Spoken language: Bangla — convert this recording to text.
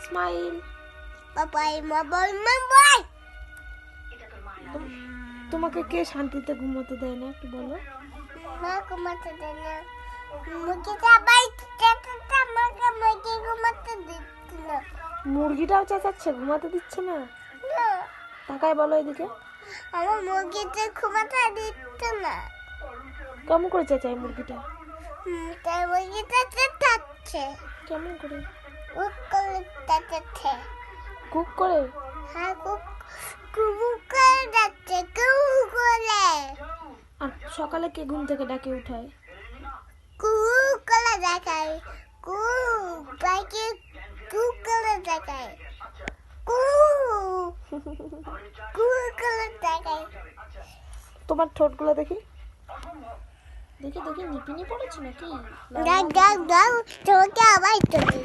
স্মাইল। বাবাই বাবাই বাবাই। তোমাকে কে শান্তিতে ঘুমোতে দেয় না একটু বলো? মা ঘুমাতে দেয় না। মুরগিটা বাইতে আমাকে মুরগি ঘুমাতে দিচ্ছে না। মুরগিটাও চেঁচাচ্ছে, ঘুমাতে দিচ্ছে না? না, তাকায় বলো এদিকে। আমার মুরগিটা ঘুমাতে দিচ্ছে না। কেমন করে চেঁচায় মুরগিটা? তাই মুরগিটা চেঁচাচ্ছে। কেমন করে? কুক করে চেঁচাচ্ছে। কুক করে? হ্যাঁ, কুক করে যাচ্ছে, কুক করে। আর সকালে কে ঘুম থেকে ডাকে উঠায়? কুক করে দেখায়, কুক পাখি কুক করে দেখায়, কুক কুক করে দেখায়। তোমার ঠোঁটগুলো দেখি, দেখি দেখি নিপিনি পড়েছে নাকি? দাও দাও দাও, তোমাকে আবার চলে